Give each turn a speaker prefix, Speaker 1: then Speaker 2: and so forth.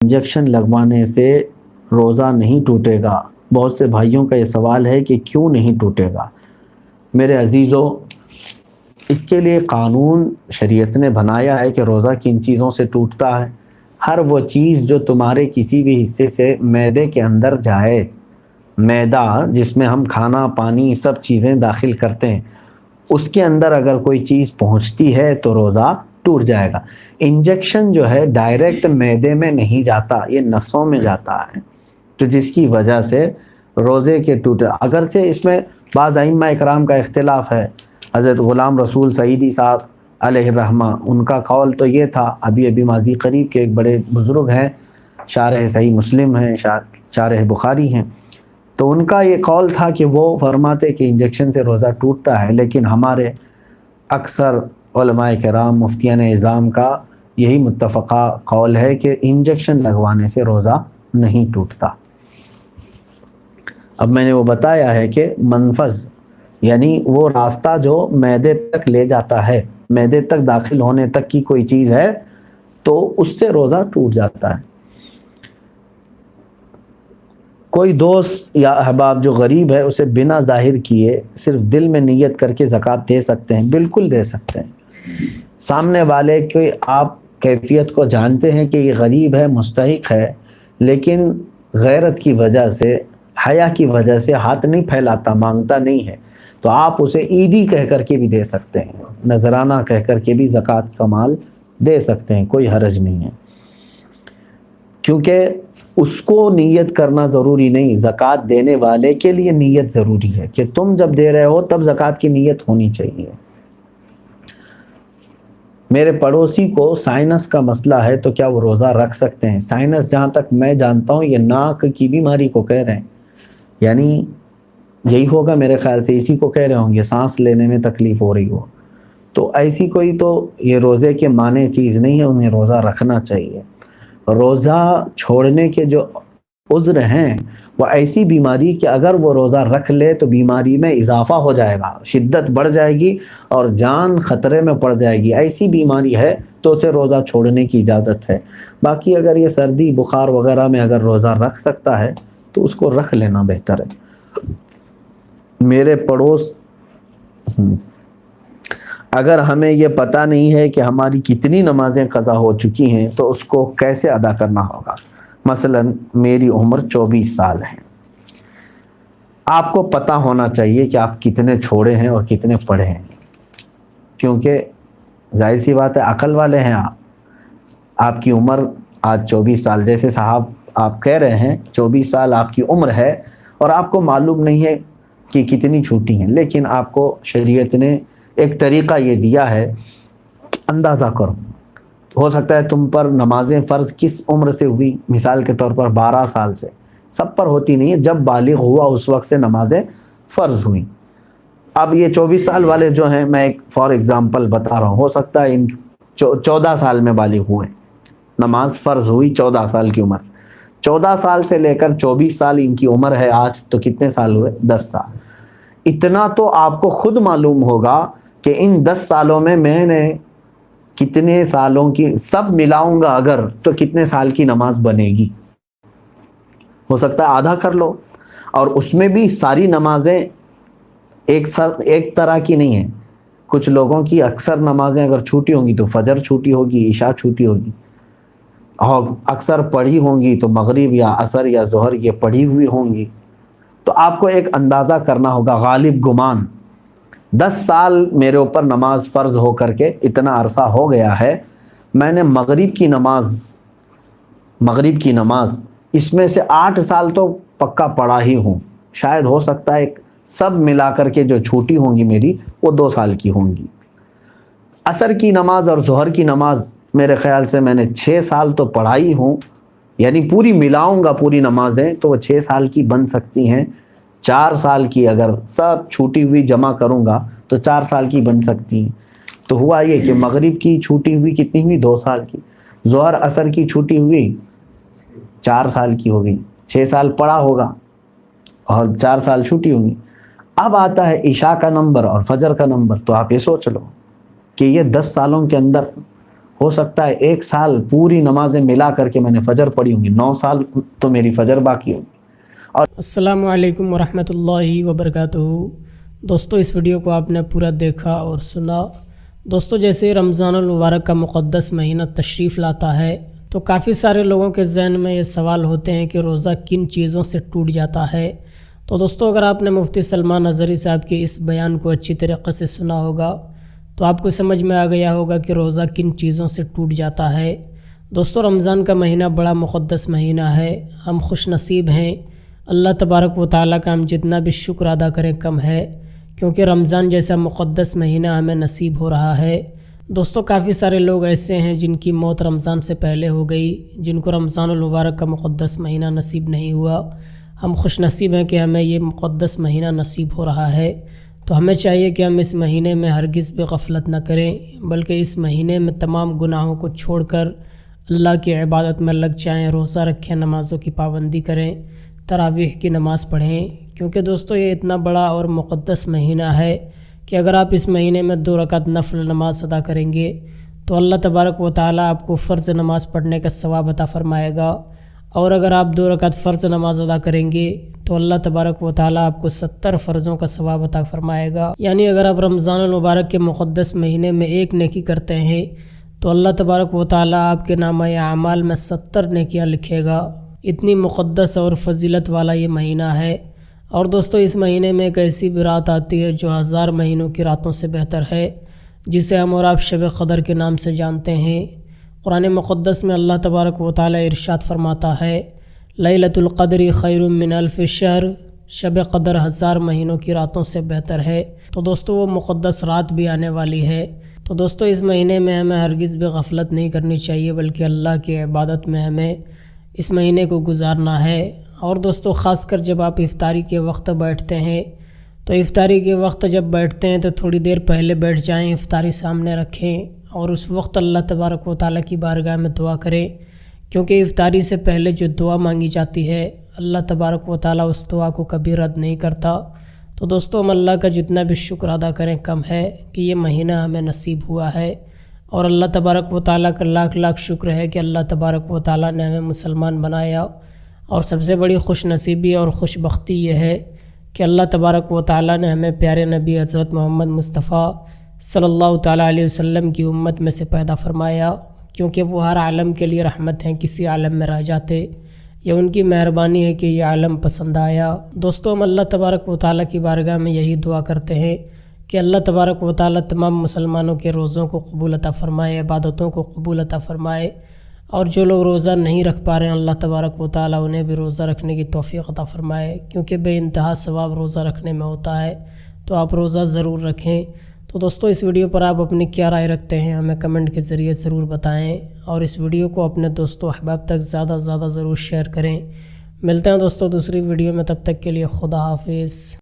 Speaker 1: Injection لگوانے سے روزہ نہیں ٹوٹے گا؟ بہت سے بھائیوں کا یہ سوال ہے کہ کیوں نہیں ٹوٹے گا؟ میرے عزیزو، اس کے لیے قانون شریعت نے بنایا ہے کہ روزہ کن چیزوں سے ٹوٹتا ہے۔ ہر وہ چیز جو تمہارے کسی بھی حصے سے معدے کے اندر جائے، معدہ جس میں ہم کھانا پانی سب چیزیں داخل کرتے ہیں، اس کے اندر اگر کوئی چیز پہنچتی ہے تو روزہ ٹوٹ جائے گا۔ انجیکشن جو ہے ڈائریکٹ معدے میں نہیں جاتا، یہ نسوں میں جاتا ہے، تو جس کی وجہ سے روزے کے ٹوٹے۔ اگرچہ اس میں بعض ائمہ اکرام کا اختلاف ہے۔ حضرت غلام رسول سعیدی صاحب علیہ الرحمہ، ان کا قول تو یہ تھا، ابھی ماضی قریب کے ایک بڑے بزرگ ہیں، شارح صحیح مسلم ہیں، شارح بخاری ہیں، تو ان کا یہ قول تھا کہ وہ فرماتے کہ انجیکشن سے روزہ ٹوٹتا ہے، لیکن ہمارے اکثر علماء کرام مفتیان اعظام کا یہی متفقہ قول ہے کہ انجیکشن لگوانے سے روزہ نہیں ٹوٹتا۔ اب میں نے وہ بتایا ہے کہ منفذ یعنی وہ راستہ جو معدے تک لے جاتا ہے، معدے تک داخل ہونے تک کی کوئی چیز ہے تو اس سے روزہ ٹوٹ جاتا ہے۔ کوئی دوست یا احباب جو غریب ہے اسے بنا ظاہر کیے صرف دل میں نیت کر کے زکوٰۃ دے سکتے ہیں؟ بالکل دے سکتے ہیں۔ سامنے والے کی آپ کیفیت کو جانتے ہیں کہ یہ غریب ہے، مستحق ہے، لیکن غیرت کی وجہ سے، حیا کی وجہ سے ہاتھ نہیں پھیلاتا، مانگتا نہیں ہے، تو آپ اسے عیدی کہہ کر کے بھی دے سکتے ہیں، نذرانہ کہہ کر کے بھی زکوٰۃ کا مال دے سکتے ہیں، کوئی حرج نہیں ہے، کیونکہ اس کو نیت کرنا ضروری نہیں، زکوٰۃ دینے والے کے لیے نیت ضروری ہے کہ تم جب دے رہے ہو تب زکوٰۃ کی نیت ہونی چاہیے۔ میرے پڑوسی کو سائنس کا مسئلہ ہے تو کیا وہ روزہ رکھ سکتے ہیں؟ سائنس جہاں تک میں جانتا ہوں یہ ناک کی بیماری کو کہہ رہے ہیں، یعنی یہی ہوگا میرے خیال سے، اسی کو کہہ رہے ہوں گے، سانس لینے میں تکلیف ہو رہی ہو، تو ایسی کوئی تو یہ روزے کے معنی چیز نہیں ہے، انہیں روزہ رکھنا چاہیے۔ روزہ چھوڑنے کے جو عذر ہیں وہ ایسی بیماری کہ اگر وہ روزہ رکھ لے تو بیماری میں اضافہ ہو جائے گا، شدت بڑھ جائے گی اور جان خطرے میں پڑ جائے گی، ایسی بیماری ہے تو اسے روزہ چھوڑنے کی اجازت ہے۔ باقی اگر یہ سردی بخار وغیرہ میں اگر روزہ رکھ سکتا ہے تو اس کو رکھ لینا بہتر ہے۔ میرے پڑوس اگر ہمیں یہ پتہ نہیں ہے کہ ہماری کتنی نمازیں قضا ہو چکی ہیں تو اس کو کیسے ادا کرنا ہوگا؟ مثلا میری عمر 24 سال ہے، آپ کو پتہ ہونا چاہیے کہ آپ کتنے چھوڑے ہیں اور کتنے پڑھے ہیں، کیونکہ ظاہر سی بات ہے عقل والے ہیں آپ کی عمر آج 24 سال، جیسے صاحب آپ کہہ رہے ہیں 24 سال آپ کی عمر ہے اور آپ کو معلوم نہیں ہے کہ کتنی چھوٹی ہیں، لیکن آپ کو شریعت نے ایک طریقہ یہ دیا ہے کہ اندازہ کرو، ہو سکتا ہے تم پر نمازیں فرض کس عمر سے ہوئی، مثال کے طور پر 12 سال سے، سب پر ہوتی نہیں ہے، جب بالغ ہوا اس وقت سے نمازیں فرض ہوئیں۔ اب یہ 24 سال والے جو ہیں، میں ایک فار ایگزامپل بتا رہا ہوں، ہو سکتا ہے ان 14 سال میں بالغ ہوئے، نماز فرض ہوئی 14 سال کی عمر سے، 14 سال سے لے کر 24 سال ان کی عمر ہے آج، تو کتنے سال ہوئے؟ 10 سال۔ اتنا تو آپ کو خود معلوم ہوگا کہ ان 10 سالوں میں میں نے کتنے سالوں کی سب ملاؤں گا اگر تو کتنے سال کی نماز بنے گی۔ ہو سکتا ہے آدھا کر لو، اور اس میں بھی ساری نمازیں ایک طرح کی نہیں ہیں، کچھ لوگوں کی اکثر نمازیں اگر چھوٹی ہوں گی تو فجر چھوٹی ہوگی، عشاء چھوٹی ہوگی، اور اکثر پڑھی ہوں گی تو مغرب یا عصر یا ظہر یہ پڑھی ہوئی ہوں گی، تو آپ کو ایک اندازہ کرنا ہوگا غالب گمان۔ 10 سال میرے اوپر نماز فرض ہو کر کے اتنا عرصہ ہو گیا ہے، میں نے مغرب کی نماز اس میں سے 8 سال تو پکا پڑھا ہی ہوں، شاید ہو سکتا ہے سب ملا کر کے جو چھوٹی ہوں گی میری وہ 2 سال کی ہوں گی۔ عصر کی نماز اور ظہر کی نماز میرے خیال سے میں نے 6 سال تو پڑھائی ہوں، یعنی پوری ملاؤں گا پوری نمازیں تو وہ 6 سال کی بن سکتی ہیں، 4 سال کی اگر سب چھوٹی ہوئی جمع کروں گا تو 4 سال کی بن سکتی ہیں۔ تو ہوا یہ کہ مغرب کی چھوٹی ہوئی کتنی ہوئی؟ 2 سال کی، ظہر عصر کی چھوٹی ہوئی 4 سال کی ہو گئی، 6 سال پڑھا ہوگا اور 4 سال چھوٹی ہوگی۔ اب آتا ہے عشاء کا نمبر اور فجر کا نمبر، تو آپ یہ سوچ لو کہ یہ 10 سالوں کے اندر ہو سکتا ہے 1 سال پوری نمازیں ملا کر کے میں نے فجر پڑھی ہوں گی، 9 سال تو میری فجر باقی ہوگی۔
Speaker 2: السلام علیکم ورحمۃ اللہ وبرکاتہ۔ دوستو اس ویڈیو کو آپ نے پورا دیکھا اور سنا۔ دوستو جیسے رمضان المبارک کا مقدس مہینہ تشریف لاتا ہے تو کافی سارے لوگوں کے ذہن میں یہ سوال ہوتے ہیں کہ روزہ کن چیزوں سے ٹوٹ جاتا ہے۔ تو دوستو اگر آپ نے مفتی سلمان اظہری صاحب کے اس بیان کو اچھی طریقے سے سنا ہوگا تو آپ کو سمجھ میں آ گیا ہوگا کہ روزہ کن چیزوں سے ٹوٹ جاتا ہے۔ دوستو رمضان کا مہینہ بڑا مقدس مہینہ ہے، ہم خوش نصیب ہیں۔ اللہ تبارک و تعالیٰ کا ہم جتنا بھی شکر ادا کریں کم ہے، کیونکہ رمضان جیسا مقدس مہینہ ہمیں نصیب ہو رہا ہے۔ دوستو کافی سارے لوگ ایسے ہیں جن کی موت رمضان سے پہلے ہو گئی، جن کو رمضان المبارک کا مقدس مہینہ نصیب نہیں ہوا۔ ہم خوش نصیب ہیں کہ ہمیں یہ مقدس مہینہ نصیب ہو رہا ہے، تو ہمیں چاہیے کہ ہم اس مہینے میں ہرگز بھی غفلت نہ کریں، بلکہ اس مہینے میں تمام گناہوں کو چھوڑ کر اللہ کی عبادت میں لگ جائیں، روزہ رکھیں، نمازوں کی پابندی کریں، تراویح کی نماز پڑھیں، کیونکہ دوستو یہ اتنا بڑا اور مقدس مہینہ ہے کہ اگر آپ اس مہینے میں 2 رکعت نفل نماز ادا کریں گے تو اللہ تبارک و تعالیٰ آپ کو فرض نماز پڑھنے کا ثواب عطا فرمائے گا، اور اگر آپ 2 رکعت فرض نماز ادا کریں گے تو اللہ تبارک و تعالیٰ آپ کو 70 فرضوں کا ثواب عطا فرمائے گا۔ یعنی اگر آپ رمضان المبارک کے مقدس مہینے میں 1 نیکی کرتے ہیں تو اللہ تبارک و تعالیٰ آپ کے نامہ اعمال میں 70 نیکیاں لکھے گا۔ اتنی مقدس اور فضیلت والا یہ مہینہ ہے۔ اور دوستو اس مہینے میں ایک ایسی بھی رات آتی ہے جو 1000 مہینوں کی راتوں سے بہتر ہے، جسے ہم اور آپ شب قدر کے نام سے جانتے ہیں۔ قرآن مقدس میں اللہ تبارک و تعالیٰ ارشاد فرماتا ہے، لیلۃ القدر خیر من الف شہر، شب قدر 1000 مہینوں کی راتوں سے بہتر ہے۔ تو دوستو وہ مقدس رات بھی آنے والی ہے، تو دوستو اس مہینے میں ہمیں ہرگز بھی غفلت نہیں کرنی چاہیے، بلکہ اللہ کی عبادت میں ہمیں اس مہینے کو گزارنا ہے۔ اور دوستو خاص کر جب آپ افطاری کے وقت بیٹھتے ہیں تو افطاری کے وقت جب بیٹھتے ہیں تو تھوڑی دیر پہلے بیٹھ جائیں، افطاری سامنے رکھیں اور اس وقت اللہ تبارک و تعالیٰ کی بارگاہ میں دعا کریں، کیونکہ افطاری سے پہلے جو دعا مانگی جاتی ہے اللہ تبارک و تعالیٰ اس دعا کو کبھی رد نہیں کرتا۔ تو دوستو ہم اللہ کا جتنا بھی شکر ادا کریں کم ہے کہ یہ مہینہ ہمیں نصیب ہوا ہے، اور اللہ تبارک و تعالیٰ کا لاکھ لاکھ شکر ہے کہ اللہ تبارک و تعالیٰ نے ہمیں مسلمان بنایا۔ اور سب سے بڑی خوش نصیبی اور خوش بختی یہ ہے کہ اللہ تبارک و تعالیٰ نے ہمیں پیارے نبی حضرت محمد مصطفیٰ صلی اللہ تعالیٰ علیہ وسلم کی امت میں سے پیدا فرمایا، کیونکہ وہ ہر عالم کے لیے رحمت ہیں، کسی عالم میں رہ جاتے، یہ ان کی مہربانی ہے کہ یہ عالم پسند آیا۔ دوستو ہم اللہ تبارک و تعالیٰ کی بارگاہ میں یہی دعا کرتے ہیں کہ اللہ تبارک و تعالیٰ تمام مسلمانوں کے روزوں کو قبول عطا فرمائے، عبادتوں کو قبول عطا فرمائے، اور جو لوگ روزہ نہیں رکھ پا رہے ہیں اللہ تبارک و تعالیٰ انہیں بھی روزہ رکھنے کی توفیق عطا فرمائے، کیونکہ بے انتہا ثواب روزہ رکھنے میں ہوتا ہے، تو آپ روزہ ضرور رکھیں۔ تو دوستو اس ویڈیو پر آپ اپنی کیا رائے رکھتے ہیں ہمیں کمنٹ کے ذریعے ضرور بتائیں، اور اس ویڈیو کو اپنے دوستو احباب تک زیادہ ضرور شیئر کریں۔ ملتے ہیں دوستو دوسری ویڈیو میں، تب تک کے لیے خدا حافظ۔